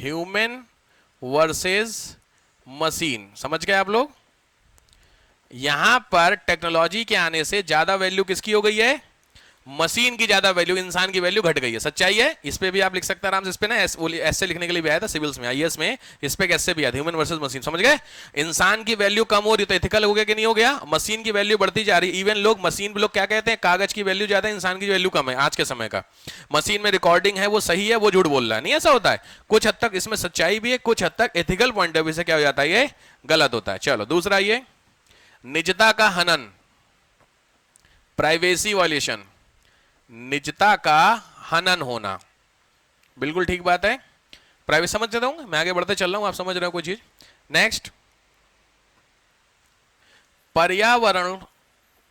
Human versus machine. समझ गए आप लोग? यहां पर टेक्नोलॉजी के आने से ज्यादा वैल्यू किसकी हो गई है? मशीन की ज्यादा वैल्यू, इंसान की वैल्यू घट गई है। सच्चाई है। इस पे भी आप लिख सकते हैं आराम से। इस पे ना एस से लिखने के लिए भी आया था सिविल्स में, आईएएस में। इस पे कैसे भी आया, ह्यूमन वर्सेस मशीन। समझ गए? इंसान की वैल्यू कम हो रही तो एथिकल हो गया कि नहीं हो गया? मशीन की वैल्यू बढ़ती जा रही। इवन लोग मशीन लोग क्या कहते हैं, कागज की वैल्यू ज्यादा है, इंसान की वैल्यू कम है। आज के समय का मशीन में रिकॉर्डिंग है वो सही है, वो झूठ बोल रहा है। नहीं ऐसा होता है? कुछ हद तक इसमें सच्चाई भी है, कुछ हद तक एथिकल पॉइंट ऑफ व्यू से क्या हो जाता है, ये गलत होता है। चलो दूसरा, ये निजता का हनन, प्राइवेसी वॉल्यूशन, निजता का हनन होना। बिल्कुल ठीक बात है। प्राइवेसी समझ देता हूं मैं, आगे बढ़ते चल रहा हूं, आप समझ रहे हो कोई चीज। नेक्स्ट, पर्यावरण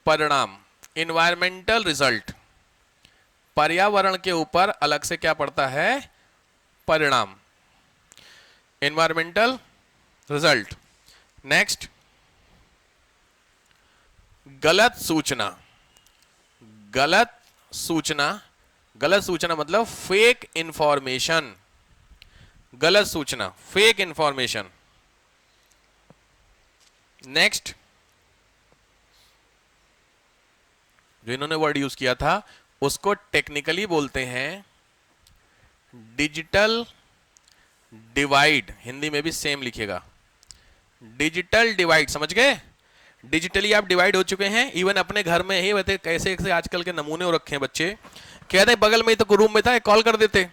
परिणाम, इन्वायरमेंटल रिजल्ट। पर्यावरण के ऊपर अलग से क्या पड़ता है? परिणाम, इन्वायरमेंटल रिजल्ट। नेक्स्ट, गलत सूचना। गलत सूचना, गलत सूचना मतलब फेक इंफॉर्मेशन। गलत सूचना, फेक इंफॉर्मेशन। नेक्स्ट, जो इन्होंने वर्ड यूज किया था उसको टेक्निकली बोलते हैं डिजिटल डिवाइड। हिंदी में भी सेम लिखिएगा, डिजिटल डिवाइड। समझ गए? डिजिटली आप डिवाइड हो चुके हैं। इवन अपने घर में ही वैसे कैसे कैसे आजकल के नमूने हो रखे हैं। बच्चे कहते हैं बगल में ही तो रूम में था, कॉल कर देते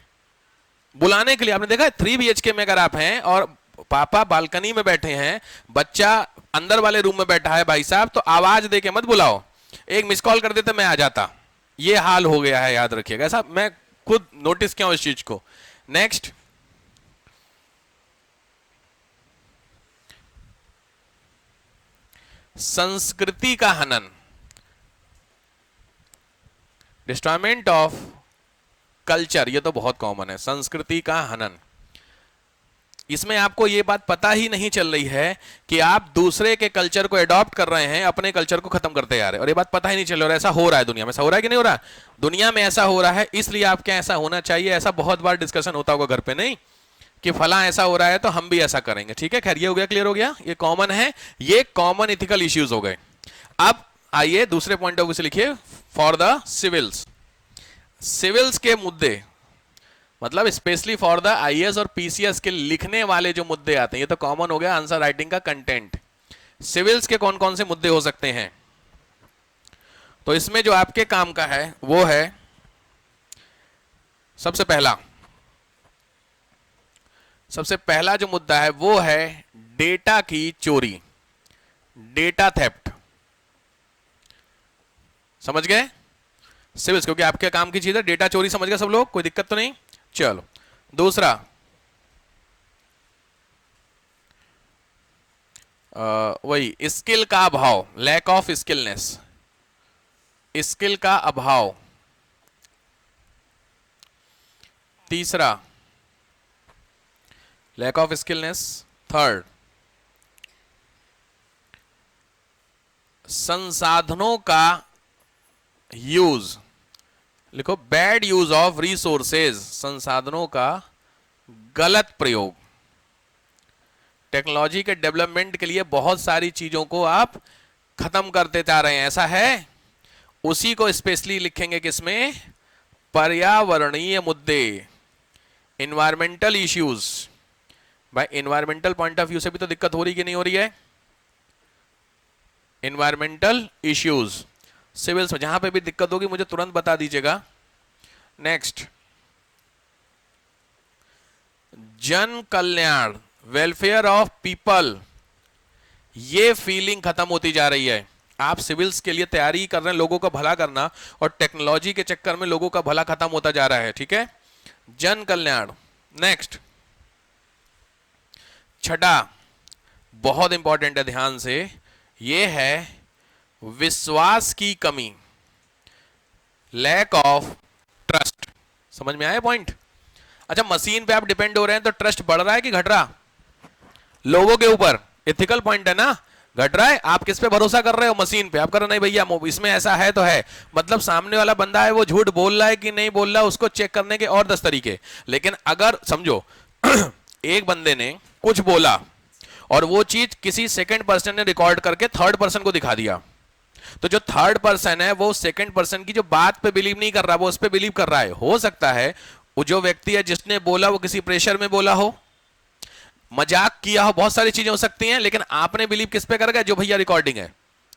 बुलाने के लिए। आपने देखा है 3 BHK में अगर आप हैं और पापा बालकनी में बैठे हैं, बच्चा अंदर वाले रूम में बैठा है, भाई साहब तो आवाज दे के मत बुलाओ, एक मिस कॉल कर देते मैं आ जाता। ये हाल हो गया है, याद रखिएगा। ऐसा मैं खुद नोटिस किया हूं इस चीज को। नेक्स्ट, संस्कृति का हनन, डिस्ट्रॉयमेंट ऑफ कल्चर। ये तो बहुत कॉमन है, संस्कृति का हनन। इसमें आपको ये बात पता ही नहीं चल रही है कि आप दूसरे के कल्चर को अडॉप्ट कर रहे हैं, अपने कल्चर को खत्म करते जा रहे हैं, और ये बात पता ही नहीं चल रहा है। ऐसा हो रहा है दुनिया में। ऐसा हो रहा है कि नहीं हो रहा? दुनिया में ऐसा हो रहा है, इसलिए आपके ऐसा होना चाहिए। ऐसा बहुत बार डिस्कशन होता होगा घर पे, नहीं कि फला ऐसा हो रहा है तो हम भी ऐसा करेंगे। ठीक है, खैर ये हो गया, क्लियर हो गया। ये कॉमन है, ये कॉमन इथिकल इश्यूज हो गए। अब आइए दूसरे पॉइंट ऑफ व्यू से लिखिए, फॉर द सिविल्स। सिविल्स के मुद्दे मतलब स्पेशली फॉर द आईएएस और पीसीएस के लिखने वाले जो मुद्दे आते हैं, ये तो कॉमन हो गया आंसर राइटिंग का कंटेंट। सिविल्स के कौन कौन से मुद्दे हो सकते हैं? तो इसमें जो आपके काम का है वो है, सबसे पहला जो मुद्दा है वो है डेटा की चोरी, डेटा थेफ्ट। समझ गए? सिविल्स क्योंकि आपके काम की चीज है, डेटा चोरी। समझ गए सब लोग? कोई दिक्कत तो नहीं? चलो दूसरा, वही स्किल का अभाव, लैक ऑफ स्किलनेस, स्किल का अभाव। तीसरा, लैक ऑफ स्किलनेस। थर्ड, संसाधनों का यूज, लिखो बैड यूज ऑफ रिसोर्सेज, संसाधनों का गलत प्रयोग। टेक्नोलॉजी के डेवलपमेंट के लिए बहुत सारी चीजों को आप खत्म करते जा रहे हैं, ऐसा है? उसी को स्पेशली लिखेंगे किसमें? पर्यावरणीय मुद्दे, इन्वायरमेंटल इश्यूज। भाई इन्वायरमेंटल पॉइंट ऑफ व्यू से भी तो दिक्कत हो रही कि नहीं हो रही है? इन्वायरमेंटल इश्यूज सिविल्स में जहां पे भी दिक्कत होगी मुझे तुरंत बता दीजिएगा। नेक्स्ट, जन कल्याण, वेलफेयर ऑफ पीपल। ये फीलिंग खत्म होती जा रही है। आप सिविल्स के लिए तैयारी कर रहे हैं, लोगों का भला करना, और टेक्नोलॉजी के चक्कर में लोगों का भला खत्म होता जा रहा है। ठीक है, जन कल्याण। नेक्स्ट, छठा बहुत इंपॉर्टेंट है, ध्यान से, यह है विश्वास की कमी, लैक ऑफ ट्रस्ट। समझ में आया पॉइंट? अच्छा, मशीन पे आप डिपेंड हो रहे हैं तो ट्रस्ट बढ़ रहा है कि घट रहा? लोगों के ऊपर एथिकल पॉइंट है ना, घट रहा है। आप किस पे भरोसा कर रहे हो? मशीन पे। आप कर रहे नहीं भैया इसमें ऐसा है तो है, मतलब सामने वाला बंदा है वो झूठ बोल रहा है कि नहीं बोल रहा, उसको चेक करने के और 10 तरीके। लेकिन अगर समझो एक बंदे ने कुछ बोला और वो चीज किसी सेकंड पर्सन ने रिकॉर्ड करके थर्ड पर्सन को दिखा दिया, तो जो थर्ड पर्सन है वो सेकंड पर्सन की जो बात पे बिलीव नहीं कर रहा, वो उस पे बिलीव कर रहा है। हो सकता है वो जो व्यक्ति है जिसने बोला वो किसी प्रेशर में बोला हो, मजाक किया हो, बहुत सारी चीजें हो सकती हैं, लेकिन आपने बिलीव किस पे कर गया? जो भैया रिकॉर्डिंग है।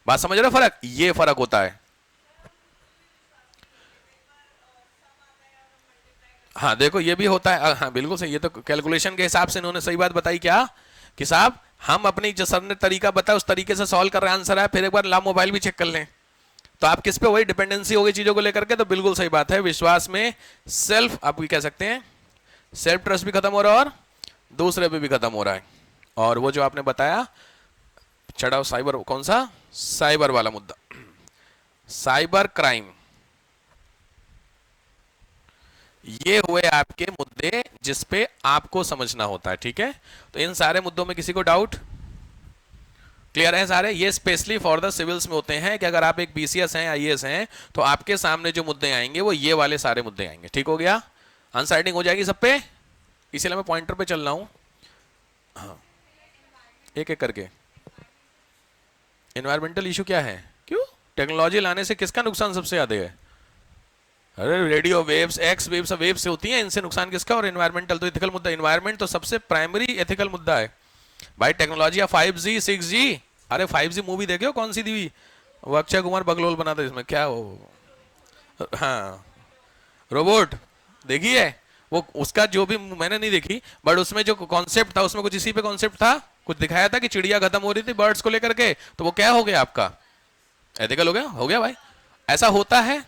बात समझ रहे हो फर्क? ये फर्क होता है। हाँ देखो ये भी होता है, हाँ बिल्कुल सही। ये तो कैलकुलेशन के हिसाब से इन्होंने सही बात बताई क्या कि साहब हम अपनी जो सर ने तरीका बताया उस तरीके से सॉल्व कर रहे हैं, आंसर आया, फिर एक बार ला मोबाइल भी चेक कर लें। तो आप किस पे? वही डिपेंडेंसी हो गई चीजों को लेकर के। तो बिल्कुल सही बात है, विश्वास में सेल्फ, आप भी कह सकते हैं सेल्फ ट्रस्ट भी खत्म हो रहा है और दूसरे पे भी खत्म हो रहा है। और वो जो आपने बताया चढ़ाओ साइबर, कौन सा? साइबर वाला मुद्दा, साइबर क्राइम, ये हुए आपके मुद्दे जिस पे आपको समझना होता है। ठीक है, तो इन सारे मुद्दों में किसी को डाउट? क्लियर है सारे? ये स्पेशली फॉर द सिविल्स में होते हैं कि अगर आप एक बीसीएस हैं, आईएएस हैं, तो आपके सामने जो मुद्दे आएंगे वो ये वाले सारे मुद्दे आएंगे। ठीक हो गया? अनसाइडिंग हो जाएगी सब पे, इसीलिए मैं पॉइंटर पे चल रहा हूं। हाँ, एक एक करके। एनवायरमेंटल इशू क्या है? क्यों? टेक्नोलॉजी लाने से किसका नुकसान सबसे ज्यादा है? अरे radio waves, x waves, waves से होती हैं, इनसे नुकसान किसका? और एनवायरमेंटल तो एथिकल मुद्दा, एनवायरमेंट तो सबसे प्राइमरी एथिकल मुद्दा है भाई। टेक्नोलॉजी या 5G 6G, अरे 5G मूवी देखे हो कौन सी थी? वो अक्षय कुमार बगलोल बना था इसमें, क्या वो, हाँ रोबोट, देखी है वो? उसका जो भी, मैंने नहीं देखी, बट उसमें जो कॉन्सेप्ट था उसमें कुछ इसी पे कॉन्सेप्ट था, कुछ दिखाया था कि चिड़िया खत्म हो रही थी बर्ड्स को लेकर के, तो वो क्या हो गया आपका? एथिकल हो गया? हो गया भाई। ऐसा होता है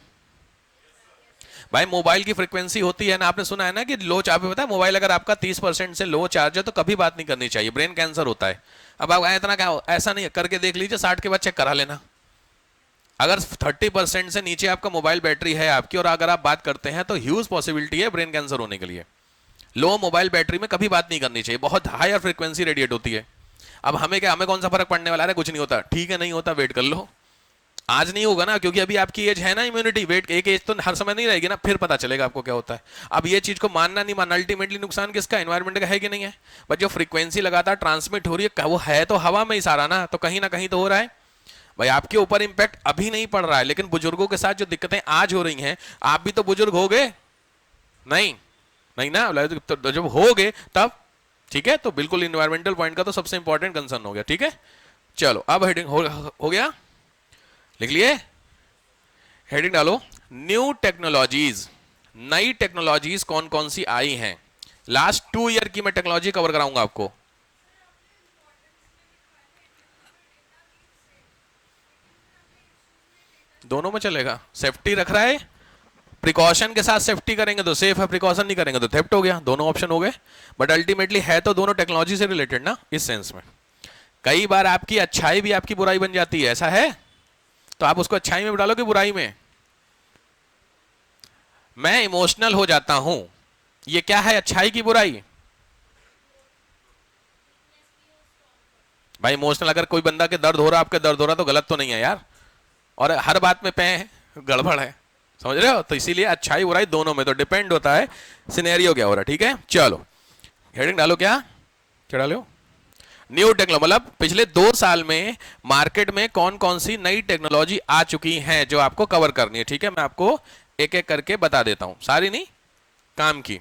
भाई। मोबाइल की फ्रीक्वेंसी होती है ना, आपने सुना है ना कि लो चार्ज, पता है मोबाइल अगर आपका 30% से लो चार्ज है तो कभी बात नहीं करनी चाहिए, ब्रेन कैंसर होता है। अब आप इतना क्या, ऐसा नहीं करके देख लीजिए, 60 के बाद चेक करा लेना। अगर 30% से नीचे आपका मोबाइल बैटरी है आपकी और अगर आप बात करते हैं तो ह्यूज पॉसिबिलिटी है ब्रेन कैंसर होने के लिए। लो मोबाइल बैटरी में कभी बात नहीं करनी चाहिए, बहुत हायर फ्रीक्वेंसी रेडिएट होती है। अब हमें क्या, हमें कौन सा फर्क पड़ने वाला है? कुछ नहीं होता। ठीक है, नहीं होता, वेट कर लो। आज नहीं होगा ना, क्योंकि अभी आपकी एज है ना, इम्यूनिटी, वेट एक एज तो हर समय नहीं रहेगी ना, फिर पता चलेगा आपको क्या होता है। अब ये चीज को मानना नहीं मानना, अल्टीमेटली नुकसान किसका? एनवायरमेंट का है कि नहीं है? बट जो फ्रीक्वेंसी लगातार ट्रांसमिट हो रही है वो है तो हवा में ही सारा ना, तो कहीं ना कहीं तो हो रहा है भाई। आपके ऊपर इंपैक्ट अभी नहीं पड़ रहा है, लेकिन बुजुर्गों के साथ जो दिक्कतें आज हो रही हैं, आप भी तो बुजुर्ग हो गए नहीं? नहीं ना, तो जब हो गए तब। ठीक है, तो बिल्कुल इन्वायरमेंटल पॉइंट का तो सबसे इंपॉर्टेंट कंसर्न हो गया। ठीक है, चलो अब हेडिंग हो गया, लिख लिए? हेडिंग डालो, न्यू टेक्नोलॉजीज। नई टेक्नोलॉजीज कौन कौन सी आई हैं? लास्ट 2 ईयर की मैं टेक्नोलॉजी कवर कराऊंगा आपको। दोनों में चलेगा, सेफ्टी रख रहा है, प्रिकॉशन के साथ सेफ्टी करेंगे तो सेफ है, प्रिकॉशन नहीं करेंगे तो थेफ्ट हो गया, दोनों ऑप्शन हो गए। बट अल्टीमेटली है तो दोनों टेक्नोलॉजी से रिलेटेड ना, इस सेंस में। कई बार आपकी अच्छाई भी आपकी बुराई बन जाती है, ऐसा है? तो आप उसको अच्छाई में डालो कि बुराई में? मैं इमोशनल हो जाता हूं, ये क्या है, अच्छाई की बुराई? भाई इमोशनल, अगर कोई बंदा के दर्द हो रहा, आपके दर्द हो रहा, तो गलत तो नहीं है यार। और हर बात में पे गड़बड़ है, समझ रहे हो? तो इसीलिए अच्छाई बुराई दोनों में तो डिपेंड होता है सिनेरियो क्या हो रहा है। ठीक है, चलो हेडिंग डालो, क्या डालो? न्यू टेक्नोलॉजी, मतलब पिछले 2 साल में मार्केट में कौन कौन सी नई टेक्नोलॉजी आ चुकी हैं जो आपको कवर करनी है। ठीक है, मैं आपको एक एक करके बता देता हूं, सारी नहीं, काम की।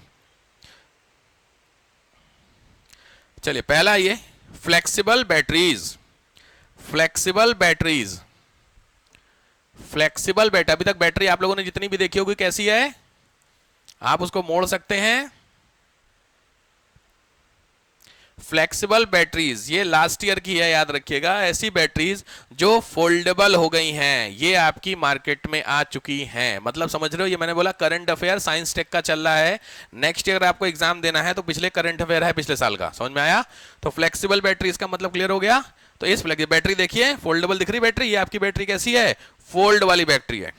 चलिए पहला ये flexible batteries. Flexible batteries, flexible battery, अभी तक बैटरी आप लोगों ने जितनी भी देखी होगी कैसी है? आप उसको मोड़ सकते हैं। फ्लेक्सिबल बैटरीज ये लास्ट ईयर की है, याद रखिएगा। ऐसी बैटरीज जो फोल्डेबल हो गई हैं, ये आपकी मार्केट में आ चुकी हैं। मतलब समझ रहे हो, ये मैंने बोला करंट अफेयर साइंस टेक का चल रहा है। नेक्स्ट ईयर आपको एग्जाम देना है तो पिछले करंट अफेयर है पिछले साल का, समझ में आया? तो फ्लेक्सिबल बैटरीज का मतलब क्लियर हो गया। तो इस बैटरी देखिए, फोल्डेबल दिख रही बैटरी, ये आपकी बैटरी कैसी है? फोल्ड वाली बैटरी है,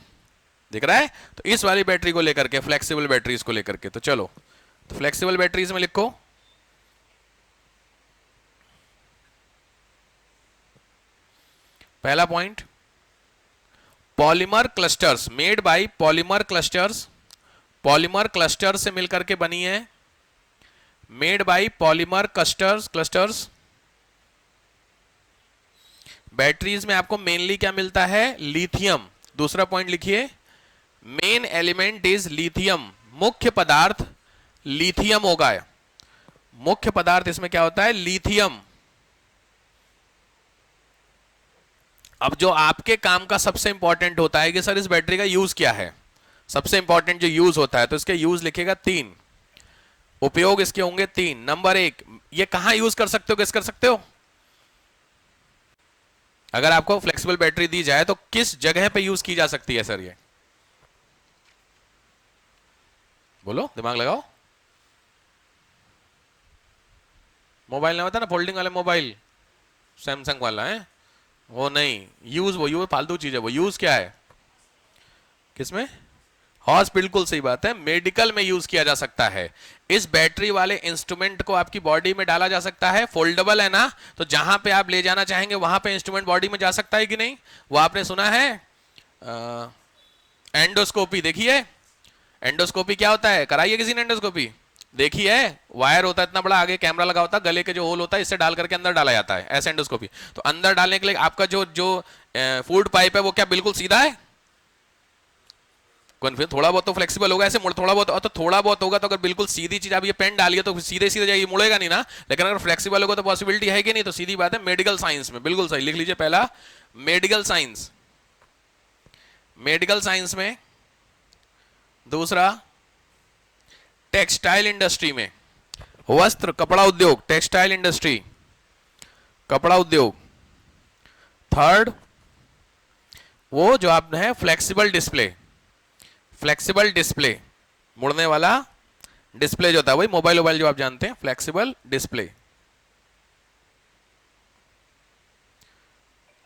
दिख रहा है? तो इस वाली बैटरी को लेकर के, फ्लेक्सिबल बैटरीज को लेकर के, तो चलो तो फ्लेक्सिबल बैटरीज में लिखो, पहला point, polymer clusters made by polymer clusters. Polymer cluster से मिलकर के बनी है, made by polymer clusters. Batteries में आपको मेनली क्या मिलता है? लिथियम। दूसरा पॉइंट लिखिए, मेन एलिमेंट इज लिथियम, मुख्य पदार्थ लिथियम होगा। मुख्य पदार्थ इसमें क्या होता है? लिथियम। अब जो आपके काम का सबसे इंपॉर्टेंट होता है कि सर इस बैटरी का यूज क्या है, सबसे इंपॉर्टेंट जो यूज होता है, तो इसके यूज लिखेगा 3, उपयोग इसके होंगे 3। नंबर 1, ये कहां यूज कर सकते हो, किस कर सकते हो? अगर आपको फ्लेक्सिबल बैटरी दी जाए तो किस जगह पे यूज की जा सकती है सर? ये बोलो, दिमाग लगाओ। मोबाइल ना होता ना, फोल्डिंग वाले मोबाइल, सैमसंग वाला है वो नहीं, यूज वो यूज फालतू चीज है, वो यूज क्या है? किसमें? हॉस, बिल्कुल सही बात है, मेडिकल में यूज किया जा सकता है। इस बैटरी वाले इंस्ट्रूमेंट को आपकी बॉडी में डाला जा सकता है, फोल्डेबल है ना, तो जहां पे आप ले जाना चाहेंगे वहां पे इंस्ट्रूमेंट बॉडी में जा सकता है कि नहीं? वो आपने सुना है एंडोस्कोपी, देखिए एंडोस्कोपी क्या होता है? कराइए किसी ने एंडोस्कोपी? देखी है? वायर होता है इतना बड़ा, आगे कैमरा लगा होता है, गले के जो होल होता है इससे डाल करके अंदर डाला जाता है, ऐसे एंडोस्कोपी। तो अंदर डालने के लिए आपका जो जो फूड पाइप है वो क्या बिल्कुल सीधा है? फिर थोड़ा बहुत तो फ्लेक्सिबल होगा, ऐसे मुड़, थोड़ा बहुत, और तो थोड़ा बहुत होगा, तो अगर बिल्कुल सीधी चीज आप ये पेन डालिए तो सीधे सीधे जाएगी, मुड़ेगा नहीं ना। लेकिन अगर फ्लेक्सिबल होगा तो पॉसिबिलिटी है कि नहीं? तो सीधी बात है, मेडिकल साइंस में बिल्कुल सही लिख लीजिए पहला, मेडिकल साइंस। मेडिकल साइंस में। दूसरा, टेक्सटाइल इंडस्ट्री में, वस्त्र कपड़ा उद्योग, टेक्सटाइल इंडस्ट्री, कपड़ा उद्योग। थर्ड, वो जो आपने है फ्लेक्सिबल डिस्प्ले, फ्लेक्सिबल डिस्प्ले, मुड़ने वाला डिस्प्ले जो होता है, वही मोबाइल मोबाइल जो आप जानते हैं, फ्लेक्सिबल डिस्प्ले।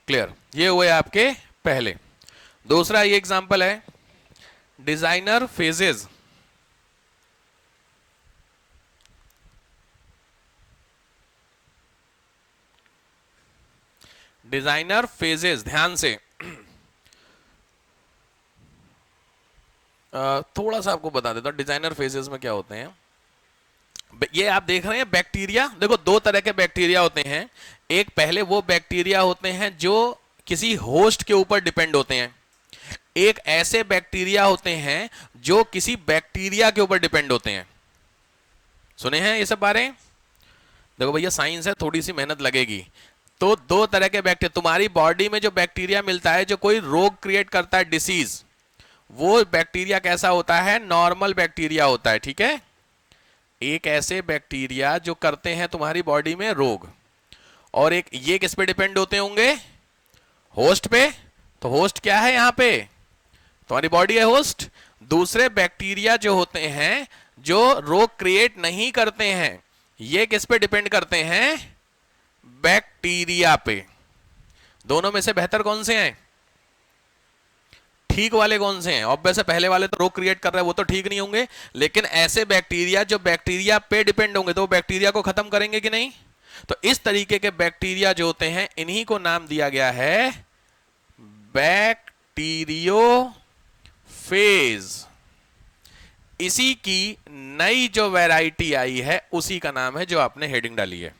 क्लियर? ये हुए आपके पहले। दूसरा ये एग्जांपल है, डिजाइनर फेजेस। डिजाइनर फेजेस, ध्यान से थोड़ा सा आपको बता देता हूं डिजाइनर फेजेस में क्या होते हैं। ये आप देख रहे हैं बैक्टीरिया, देखो दो तरह के बैक्टीरिया होते हैं। एक पहले वो बैक्टीरिया होते हैं जो किसी होस्ट के ऊपर डिपेंड होते हैं, एक ऐसे बैक्टीरिया होते हैं जो किसी बैक्टीरिया के ऊपर डिपेंड होते हैं। सुने हैं ये सब बारे? देखो भैया साइंस है, थोड़ी सी मेहनत लगेगी। तो दो तरह के बैक्टीरिया, तुम्हारी बॉडी में जो बैक्टीरिया मिलता है जो कोई रोग क्रिएट करता है, डिसीज, वो बैक्टीरिया कैसा होता है? नॉर्मल बैक्टीरिया होता है, ठीक है। एक ऐसे बैक्टीरिया जो करते हैं तुम्हारी बॉडी में रोग, और एक ये किस पे डिपेंड होते होंगे? होस्ट पे। तो होस्ट क्या है यहां पे? तुम्हारी बॉडी है होस्ट। दूसरे बैक्टीरिया जो होते हैं जो रोग क्रिएट नहीं करते हैं, ये किस पे डिपेंड करते हैं? बैक्टीरिया पे। दोनों में से बेहतर कौन से हैं? ठीक वाले कौन से हैं? ऑब्वियस है पहले वाले तो रोग क्रिएट कर रहे हैं, वो तो ठीक नहीं होंगे। लेकिन ऐसे बैक्टीरिया जो बैक्टीरिया पे डिपेंड होंगे तो वो बैक्टीरिया को खत्म करेंगे कि नहीं? तो इस तरीके के बैक्टीरिया जो होते हैं इन्हीं को नाम दिया गया है बैक्टीरियोफेज। इसी की नई जो वैरायटी आई है उसी का नाम है जो आपने हेडिंग डाली है।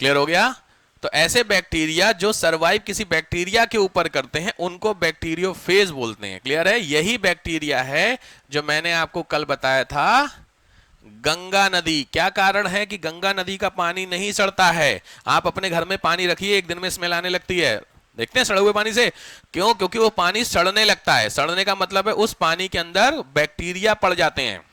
क्लियर हो गया? तो ऐसे बैक्टीरिया जो सरवाइव किसी बैक्टीरिया के ऊपर करते हैं उनको बैक्टीरियोफेज बोलते हैं। क्लियर है? यही बैक्टीरिया है जो मैंने आपको कल बताया था, गंगा नदी। क्या कारण है कि गंगा नदी का पानी नहीं सड़ता है? आप अपने घर में पानी रखिए, एक दिन में स्मेल आने लगती है, देखते हैं सड़े हुए पानी से। क्यों? क्योंकि वो पानी सड़ने लगता है। सड़ने का मतलब है उस पानी के अंदर बैक्टीरिया पड़ जाते हैं।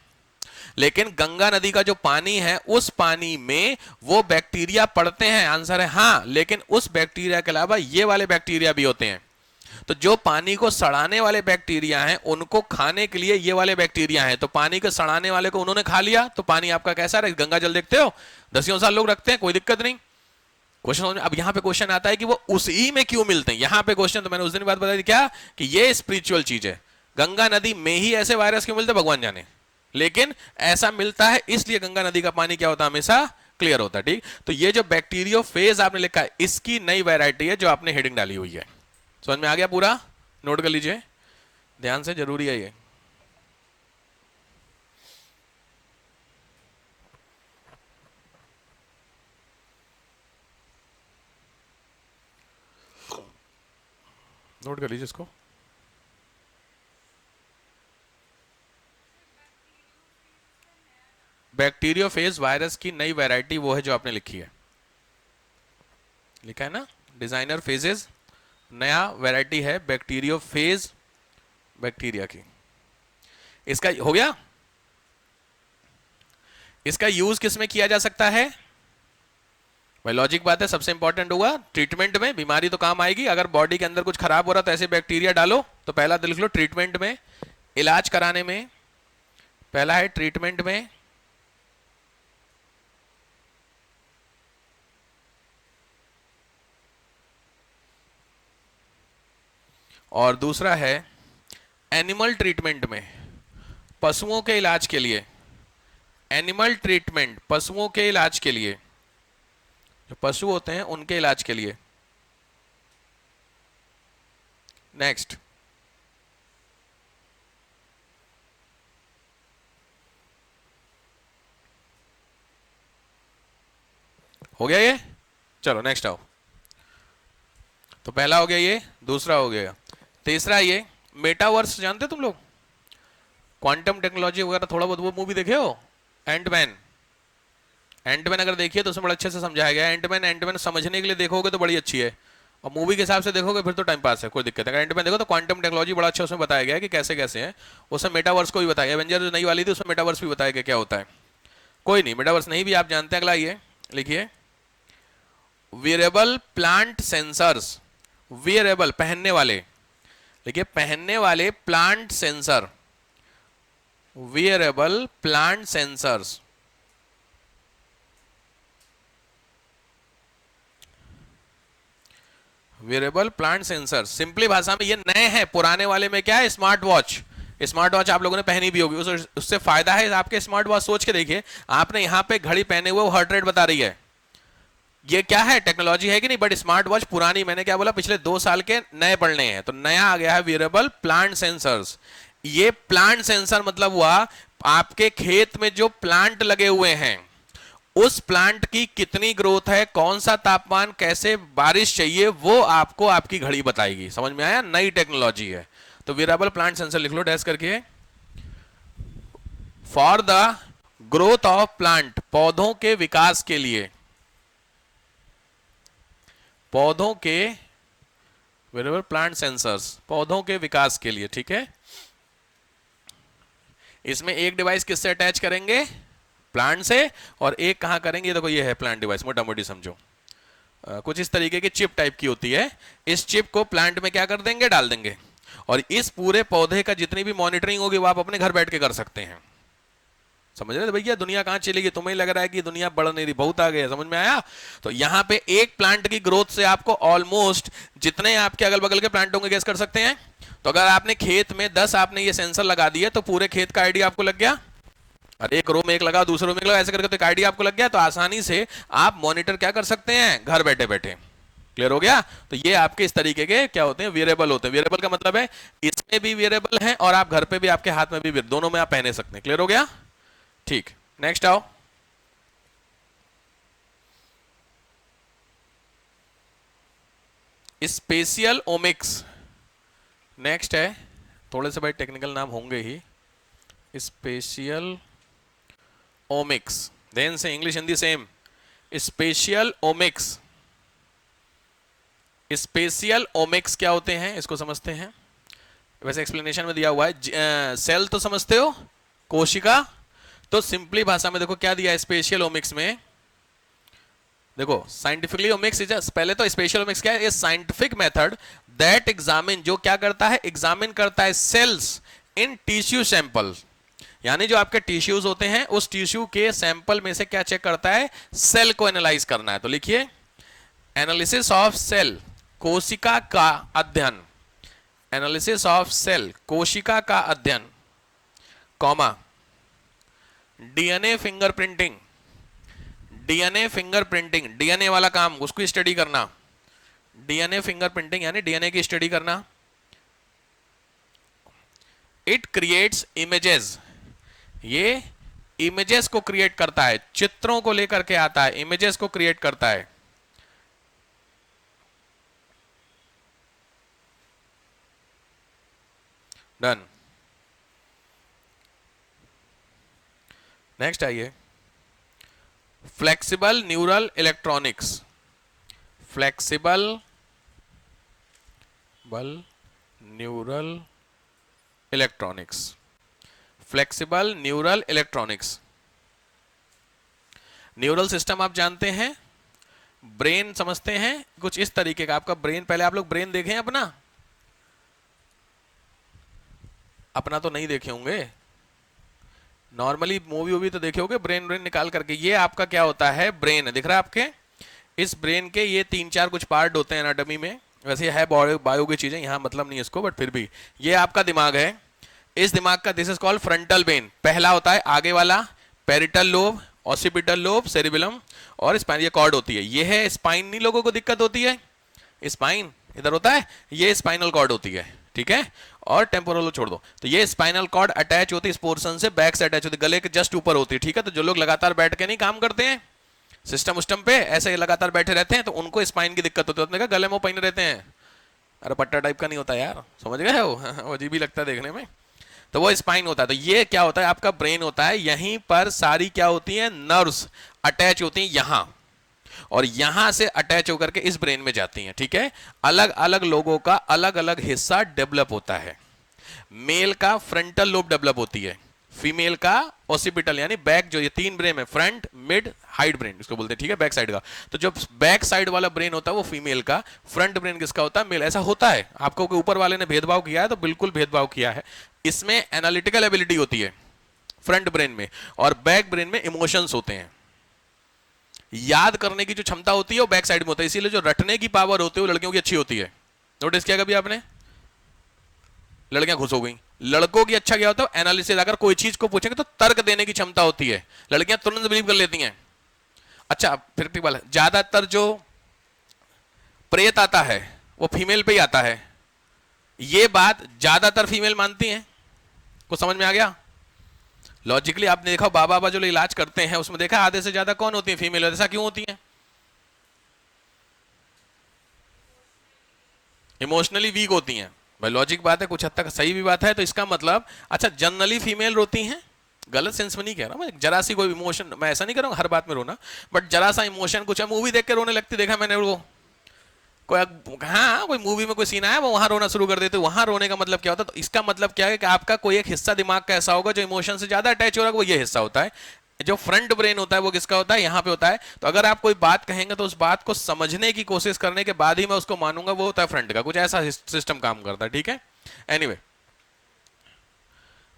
लेकिन गंगा नदी का जो पानी है उस पानी में वो बैक्टीरिया पड़ते हैं, आंसर है हाँ। लेकिन उस बैक्टीरिया के अलावा ये वाले बैक्टीरिया भी होते हैं। तो जो पानी को सड़ाने वाले बैक्टीरिया हैं उनको खाने के लिए ये वाले बैक्टीरिया हैं। तो पानी को सड़ाने वाले को उन्होंने खा लिया तो पानी आपका कैसा रहे? गंगा जल देखते हो, दसियों साल लोग रखते हैं, कोई दिक्कत नहीं। क्वेश्चन अब यहां पे क्वेश्चन आता है कि वो उसी में क्यों मिलते हैं। यहां पे क्वेश्चन तो मैंने उस दिन बात बताई थी क्या, कि ये स्पिरिचुअल चीज है। गंगा नदी में ही ऐसे वायरस क्यों मिलते भगवान जाने, लेकिन ऐसा मिलता है इसलिए गंगा नदी का पानी क्या होता है? हमेशा क्लियर होता है। ठीक, तो ये जो बैक्टीरियोफेज आपने लिखा है इसकी नई वैरायटी है जो आपने हेडिंग डाली हुई है। समझ में आ गया? पूरा नोट कर लीजिए ध्यान से, जरूरी है ये। नोट कर लीजिए इसको। बैक्टीरियोफेज वायरस की नई वैरायटी वो है जो आपने लिखी है, लिखा है ना, डिजाइनर फेजेस, नया वैरायटी है बैक्टीरियोफेज बैक्टीरिया की। इसका हो गया। इसका यूज किस में किया जा सकता है भाई? लॉजिक बात है, सबसे इंपॉर्टेंट हुआ ट्रीटमेंट में, बीमारी तो काम आएगी। अगर बॉडी के अंदर कुछ खराब हो रहा तो ऐसे बैक्टीरिया डालो, तो पहला तो लिख लो ट्रीटमेंट में, इलाज कराने में। पहला है ट्रीटमेंट में, और दूसरा है एनिमल ट्रीटमेंट में, पशुओं के इलाज के लिए। एनिमल ट्रीटमेंट, पशुओं के इलाज के लिए, जो पशु होते हैं उनके इलाज के लिए। नेक्स्ट, हो गया ये? चलो नेक्स्ट आओ। तो पहला हो गया ये, दूसरा हो गया, तीसरा ये मेटावर्स। जानते तुम लोग क्वांटम टेक्नोलॉजी वगैरह थोड़ा बहुत? वो मूवी देखे हो एंटमैन? एंटमैन अगर देखिए तो उसमें बड़ा अच्छे से समझाया गया है। एंटमैन, एंटमैन समझने के लिए देखोगे तो बड़ी अच्छी है, और मूवी के हिसाब से देखोगे फिर तो टाइम पास है, कोई दिक्कत है। एंटमैन देखो तो क्वांटम टेक्नोलॉजी बड़ा अच्छा उसमें बताया गया है कि कैसे कैसे है। उसमें मेटावर्स को भी बताया गया, एवेंजर जो नई वाली थी उसमें मेटावर्स भी बताया गया क्या होता है। कोई नहीं, मेटावर्स नहीं भी आप जानते हैं। अगला ये लिखिए, वियरेबल प्लांट सेंसर्स। वियरेबल, पहनने वाले, देखिए पहनने वाले plant sensor, wearable plant sensors. Wearable plant sensor, simply भाषा में ये नए हैं। पुराने वाले में क्या है, स्मार्ट वॉच। स्मार्ट वॉच आप लोगों ने पहनी भी होगी, उससे फायदा है आपके स्मार्ट वॉच। सोच के देखिए, आपने यहाँ पे घड़ी पहने हुए, वो हार्ट रेट बता रही है। ये क्या है, टेक्नोलॉजी है कि नहीं? बट स्मार्ट वॉच पुरानी, मैंने क्या बोला, पिछले 2 साल के नए पढ़ने हैं, तो नया आ गया है वेरेबल प्लांट सेंसर्स। ये प्लांट सेंसर मतलब हुआ आपके खेत में जो प्लांट लगे हुए हैं उस प्लांट की कितनी ग्रोथ है, कौन सा तापमान, कैसे बारिश चाहिए, वो आपको आपकी घड़ी बताएगी। समझ में आया? नई टेक्नोलॉजी है। तो वेरेबल प्लांट सेंसर लिख लो डैश करके। For the growth of plant, पौधों के विकास के लिए, पौधों के वेरेबल प्लांट सेंसर्स, पौधों के विकास के लिए। ठीक है, इसमें एक डिवाइस किससे अटैच करेंगे? प्लांट से। और एक कहां करेंगे? देखो ये है प्लांट डिवाइस, मोटा मोटी समझो। कुछ इस तरीके की चिप टाइप की होती है। इस चिप को प्लांट में क्या कर देंगे? डाल देंगे, और इस पूरे पौधे का जितनी भी मॉनिटरिंग होगी वो आप अपने घर बैठ के कर सकते हैं। समझ रहे थे भैया? दुनिया कहां चलेगी? तुम्हें लग रहा है कि दुनिया बढ़ नहीं रही, बहुत आगे है। समझ में आया? तो यहां पे एक प्लांट की ग्रोथ से आपको ऑलमोस्ट जितने आपके अगल बगल के प्लांट होंगे गेस कर सकते हैं। तो अगर आपने खेत में 10 आपने ये सेंसर लगा दिए तो पूरे खेत का आइडिया आपको लग गया। और एक रो में एक लगा, दूसरे रो में एक लगा, ऐसे करके तो एक आइडिया आपको लग गया। तो आसानी से आप मॉनिटर क्या कर सकते हैं? घर बैठे बैठे। क्लियर हो गया? तो ये आपके इस तरीके के क्या होते हैं? वेरिएबल होते हैं। वेरिएबल का मतलब है इसमें भी वेरिएबल है और आप घर पे भी, आपके हाथ में भी, दोनों में आप पहने सकते हैं। क्लियर हो गया? ठीक, नेक्स्ट आओ। स्पेशियल ओमिक्स नेक्स्ट है। थोड़े से भाई टेक्निकल नाम होंगे ही। स्पेशियल ओमिक्स, देन से English Hindi same. Spatial omics, spatial omics क्या होते हैं इसको समझते हैं। वैसे एक्सप्लेनेशन में दिया हुआ है। सेल तो समझते हो, कोशिका। तो सिंपली भाषा में देखो क्या दिया है स्पेशियल ओमिक्स में। देखो साइंटिफिकली ओमिक्स इज, पहले तो स्पेशल ओमिक्स क्या है? साइंटिफिक मेथड दैट एग्जामिन, जो क्या करता है? एग्जामिन करता है सेल्स इन टिश्यू सैंपल। यानी जो आपके टिश्यूज होते हैं उस टिश्यू के सैंपल में से क्या चेक करता है? सेल को एनालाइज करना है। तो लिखिए, एनालिसिस ऑफ सेल, कोशिका का अध्ययन। एनालिसिस ऑफ सेल, कोशिका का अध्ययन, comma, DNA fingerprinting. DNA fingerprinting, DNA वाला काम, उसको स्टडी करना। डीएनए फिंगरप्रिंटिंग यानी डीएनए की स्टडी करना। इट क्रिएट्स इमेजेस, ये इमेजेस को क्रिएट करता है, चित्रों को लेकर के आता है, इमेजेस को क्रिएट करता है। डन। नेक्स्ट आइए, flexible neural electronics. Flexible neural electronics. Flexible neural electronics. Neural system आप जानते हैं, ब्रेन समझते हैं कुछ इस तरीके का। आपका ब्रेन, पहले आप लोग ब्रेन देखें अपना तो नहीं देखे होंगे, नॉर्मली मूवी वूवी तो देखे होंगे, ब्रेन निकाल करके। ये आपका क्या होता है, ब्रेन है, दिख रहा है आपके। इस ब्रेन के ये 3-4 कुछ पार्ट होते हैं एनाटॉमी में, वैसे है बायो की चीजें, यहां मतलब नहीं इसको, बट फिर भी ये आपका दिमाग है। इस दिमाग का this is called frontal Ben. पहला होता है आगे वाला parietal lobe, occipital lobe, cerebellum और स्पाइन, ये कॉर्ड होती है। ये है स्पाइन, नहीं लोगों को दिक्कत होती है, स्पाइन इधर होता है, ये स्पाइनल कॉर्ड होती है, ठीक है। और टेम्पोरल छोड़ दो, तो ये स्पाइनल कॉर्ड अटैच होती है इस पोर्शन से, बैक से अटैच होती है, गले के जस्ट ऊपर होती है, ठीक है। तो जो लोग लगातार बैठ के नहीं काम करते हैं सिस्टम उस्टम पे, ऐसे लगातार बैठे रहते हैं, तो उनको स्पाइन की दिक्कत होती है। उसने कहा गले में पहने रहते हैं, अरे पट्टा टाइप का नहीं होता यार, समझ गए हो, अजीब ही लगता है देखने में, तो वो स्पाइन होता है। तो ये क्या होता है, आपका ब्रेन होता है, यहीं पर सारी क्या होती है, नर्व्स अटैच होती हैं यहां, और यहां से अटैच होकर के इस ब्रेन में जाती हैं, ठीक है। अलग अलग लोगों का अलग अलग हिस्सा डेवलप होता है। मेल का फ्रंटल लोब डेवलप होती है, फीमेल का ऑसिपिटल, यानी बैक, जो ये 3 ब्रेन है, फ्रंट, मिड, हाइड ब्रेन इसको बोलते हैं, ठीक है, बैक साइड का। तो जो बैक साइड वाला ब्रेन होता है वो फीमेल का, फ्रंट ब्रेन किसका होता है, मेल। ऐसा होता है, आपको कोई ऊपर वाले ने भेदभाव किया है तो बिल्कुल भेदभाव किया है। इसमें एनालिटिकल एबिलिटी होती है फ्रंट ब्रेन में, और बैक ब्रेन में इमोशंस होते हैं। याद करने की जो क्षमता होती है वो बैक साइड में होता है, इसीलिए जो रटने की पावर होती है वो लड़कियों की अच्छी होती है। नोटिस किया कभी आपने, लड़कियां खुश हो गई। लड़कों की अच्छा क्या होता है, एनालिसिस, अगर कोई चीज को पूछेंगे तो तर्क देने की क्षमता होती है, लड़कियां तुरंत बिलीव कर लेती हैं। अच्छा फिर ठीक बात है, ज्यादातर जो प्रेत आता है वो फीमेल पे ही आता है, ये बात ज्यादातर फीमेल मानती हैं। कुछ समझ में आ गया, लॉजिकली आपने देखा बाबा जो इलाज करते हैं उसमें देखा आधे से ज्यादा कौन होती है, फीमेल। ऐसा क्यों होती है, इमोशनली वीक होती हैं। भाई लॉजिक बात है, कुछ हद तक सही भी बात है। तो इसका मतलब, अच्छा जनरली फीमेल रोती हैं, गलत सेंस में नहीं कह रहा मैं, जरा सी कोई इमोशन, मैं ऐसा नहीं कर रहा हूं हर बात में रोना, बट जरा सा इमोशन, कुछ मूवी देख के रोने लगती, देखा मैंने वो कोई, हाँ कोई मूवी में कोई सीन आया वो वहां रोना शुरू कर देते, वहां रोने का मतलब क्या होता है। तो इसका मतलब क्या है कि आपका कोई एक हिस्सा दिमाग का ऐसा होगा जो इमोशन से ज्यादा अटैच हो रहा है, वो ये हिस्सा होता है। जो फ्रंट ब्रेन होता है वो किसका होता है, यहां पे होता है। तो अगर आप कोई बात कहेंगे तो उस बात को समझने की कोशिश करने के बाद ही मैं उसको मानूंगा, वो होता है फ्रंट का, कुछ ऐसा सिस्टम काम करता है, ठीक है। एनीवे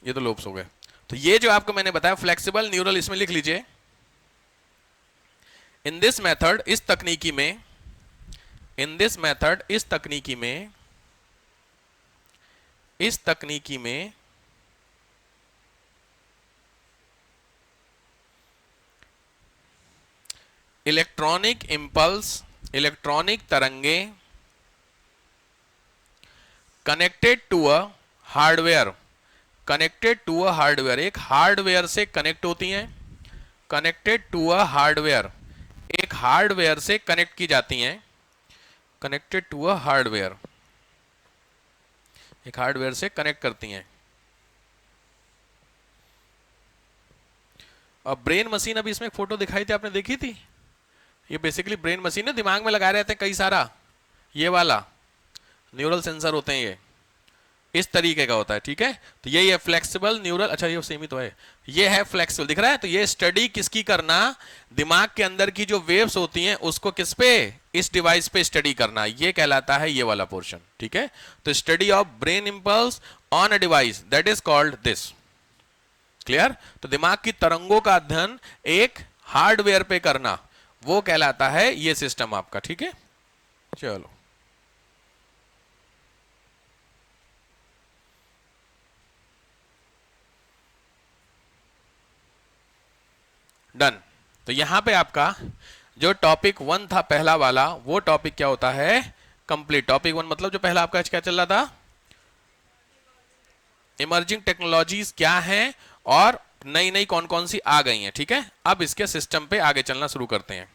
ये तो लोब्स हो गए। तो ये जो आपको मैंने बताया फ्लेक्सिबल न्यूरल, इसमें लिख लीजिए, इन दिस मेथड, इस तकनीकी में, इन दिस मेथड, इस तकनीकी में, इस तकनीकी में इलेक्ट्रॉनिक इंपल्स, इलेक्ट्रॉनिक तरंगे connected to a hardware, connected to a hardware, एक हार्डवेयर से कनेक्ट होती हैं, कनेक्टेड टू अ हार्डवेयर, एक हार्डवेयर से कनेक्ट की जाती हैं, कनेक्टेड टू अ हार्डवेयर, एक हार्डवेयर से कनेक्ट करती हैं। अब ब्रेन मशीन, अभी इसमें एक फोटो दिखाई थी, आपने देखी थी, ये बेसिकली ब्रेन मशीन है, दिमाग में लगाए रहते हैं कई सारा, ये वाला न्यूरल सेंसर होते हैं, ये इस तरीके का होता है, ठीक है। तो ये है फ्लेक्सिबल न्यूरल, अच्छा ये सेम ही तो है, ये है फ्लेक्सिबल, दिख रहा है। तो ये स्टडी किसकी करना, दिमाग के अंदर की जो वेव्स होती हैं उसको किस पे, इस डिवाइस पे स्टडी करना, ये कहलाता है ये वाला पोर्शन, ठीक है। तो study of brain impulse on a device, that is called this, clear. तो दिमाग की तरंगों का अध्ययन एक हार्डवेयर पे करना, वो कहलाता है ये सिस्टम आपका, ठीक है। चलो डन। तो यहां पे आपका जो टॉपिक 1 था पहला वाला, वो टॉपिक क्या होता है, कंप्लीट। टॉपिक 1 मतलब जो पहला आपका क्या चल रहा था, इमर्जिंग टेक्नोलॉजीज क्या हैं और नई नई कौन कौन सी आ गई हैं, ठीक है। अब इसके सिस्टम पे आगे चलना शुरू करते हैं।